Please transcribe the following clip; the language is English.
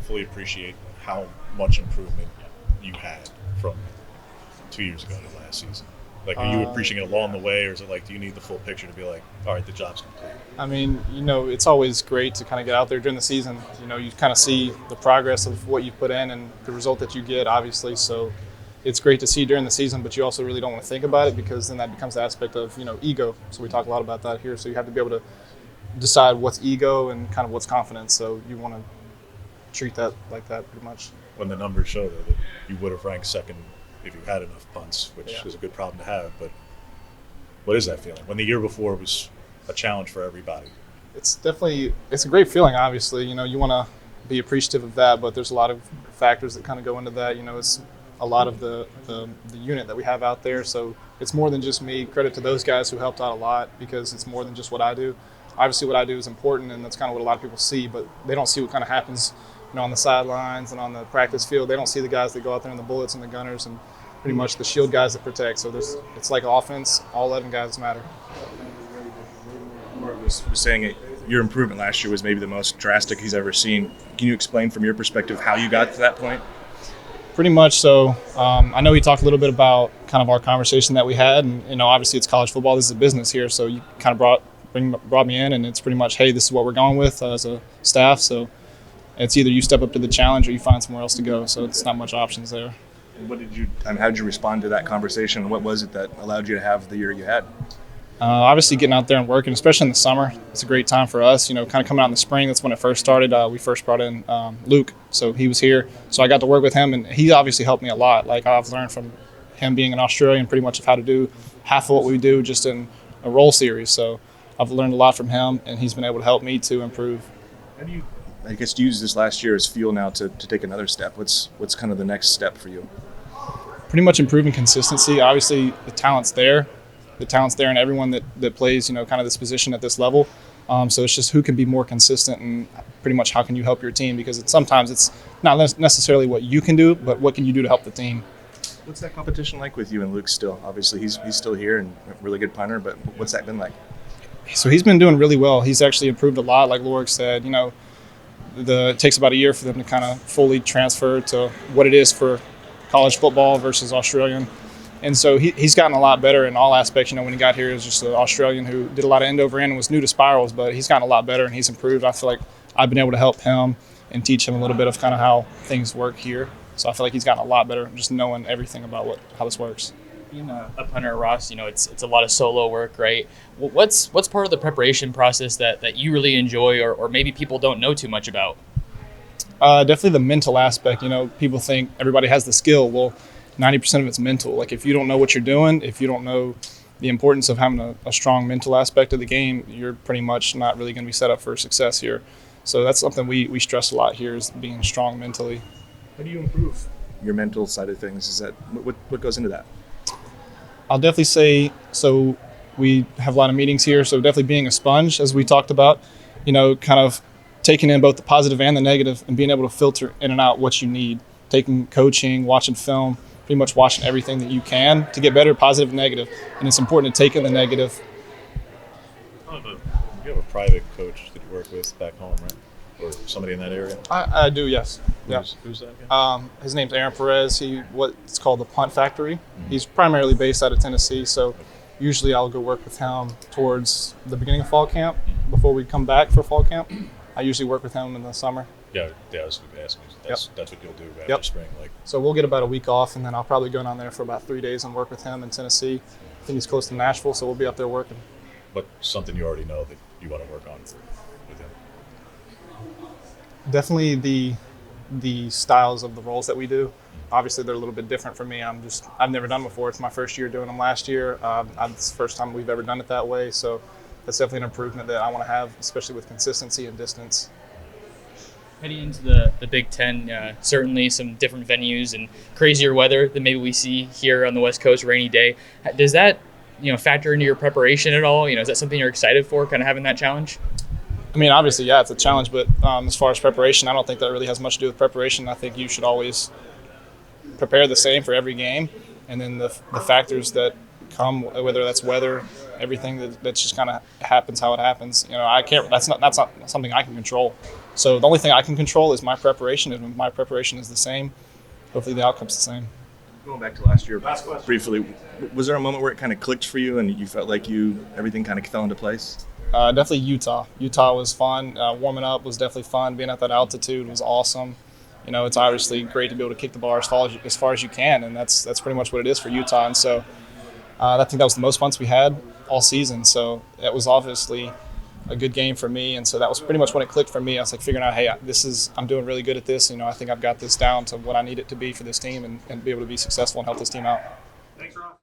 fully appreciate how much improvement you had from 2 years ago to last season? Like, are you appreciating it along the way, or is it like, do you need the full picture to be like, all right, the job's complete? I mean, it's always great to kind of get out there during the season. You kind of see the progress of what you put in and the result that you get, obviously. So it's great to see during the season, but you also really don't want to think about it, because then that becomes the aspect of, ego. So we talk a lot about that here. So you have to be able to decide what's ego and kind of what's confidence. So you want to treat that like that pretty much. When the numbers show that you would have ranked second if you had enough punts, which is a good problem to have, but what is that feeling? When the year before was a challenge for everybody. It's a great feeling, obviously. You want to be appreciative of that, but there's a lot of factors that kind of go into that. It's a lot of the unit that we have out there, so it's more than just me. Credit to those guys who helped out a lot, because it's more than just what I do. Obviously what I do is important, and that's kind of what a lot of people see, but they don't see what kind of happens on the sidelines and on the practice field. They don't see the guys that go out there and the bullets and the gunners and pretty much the shield guys that protect. So it's like offense, all 11 guys matter. Mark was saying your improvement last year was maybe the most drastic he's ever seen. Can you explain from your perspective how you got to that point? Pretty much so. I know he talked a little bit about kind of our conversation that we had, and obviously it's college football. This is a business here, so you kind of brought me in, and it's pretty much, hey, this is what we're going with as a staff. So it's either you step up to the challenge or you find somewhere else to go. So it's not much options there. How did you respond to that conversation? What was it that allowed you to have the year you had? Obviously getting out there and working, especially in the summer, it's a great time for us. Kind of coming out in the spring, that's when it first started. We first brought in Luke, so he was here. So I got to work with him, and he obviously helped me a lot. Like, I've learned from him being an Australian pretty much of how to do half of what we do just in a roll series. So I've learned a lot from him, and he's been able to help me to improve. How do you, use this last year as fuel now to take another step? What's kind of the next step for you? Pretty much improving consistency. Obviously, the talent's there. The talent's there in everyone that plays, kind of this position at this level. So it's just who can be more consistent, and pretty much how can you help your team, because sometimes it's not necessarily what you can do, but what can you do to help the team. What's that competition like with you and Luke still? Obviously, he's still here and a really good punter, but what's that been like? So he's been doing really well. He's actually improved a lot. Like Lorik said, it takes about a year for them to kind of fully transfer to what it is for college football versus Australian. And so he's gotten a lot better in all aspects. When he got here, he was just an Australian who did a lot of end over end and was new to spirals, but he's gotten a lot better and he's improved. I feel like I've been able to help him and teach him a little bit of kind of how things work here. So I feel like he's gotten a lot better just knowing everything about how this works. Being a punter at Ross, it's a lot of solo work, right? What's part of the preparation process that you really enjoy, or maybe people don't know too much about? Definitely the mental aspect. People think everybody has the skill. Well, 90% of it's mental. Like, if you don't know what you're doing, if you don't know the importance of having a strong mental aspect of the game, you're pretty much not really going to be set up for success here. So that's something we stress a lot here, is being strong mentally. How do you improve your mental side of things? Is that what goes into that? I'll definitely say, so we have a lot of meetings here, so definitely being a sponge, as we talked about, kind of taking in both the positive and the negative and being able to filter in and out what you need, taking coaching, watching film, pretty much watching everything that you can to get better, positive and negative. And it's important to take in the negative. You have a private coach that you work with back home, right? Or somebody in that area? I do, yes. Who's that again? His name's Aaron Perez. What's called the Punt Factory. Mm-hmm. He's primarily based out of Tennessee, so usually I'll go work with him towards the beginning of fall camp before we come back for fall camp. I usually work with him in the summer. Yeah, I was asking. That's what you'll do after spring. So we'll get about a week off, and then I'll probably go down there for about 3 days and work with him in Tennessee. I think he's close to Nashville, so we'll be up there working. But something you already know that you want to work on with him? Definitely the styles of the roles that we do. Obviously, they're a little bit different for me. I've never done before. It's my first year doing them last year. It's the first time we've ever done it that way, so that's definitely an improvement that I want to have, especially with consistency and distance. Heading into the Big Ten, certainly some different venues and crazier weather than maybe we see here on the West Coast, rainy day. Does that factor into your preparation at all? Is that something you're excited for, kind of having that challenge? I mean, obviously, yeah, it's a challenge, but as far as preparation, I don't think that really has much to do with preparation. I think you should always prepare the same for every game, and then the factors that come, whether that's weather, everything that just kind of happens how it happens. I can't. That's not something I can control. So the only thing I can control is my preparation, and if my preparation is the same, hopefully the outcome's the same. Going back to last year briefly, was there a moment where it kind of clicked for you and you felt like everything kind of fell into place? Definitely Utah. Utah was fun. Warming up was definitely fun. Being at that altitude was awesome. You know, it's obviously great to be able to kick the bar as far as you can, and that's pretty much what it is for Utah. And so I think that was the most punts we had all season. So it was obviously a good game for me, and so that was pretty much when it clicked for me. I was like figuring out, hey, I'm doing really good at this. You know, I think I've got this down to what I need it to be for this team, and be able to be successful and help this team out. Thanks, Ron.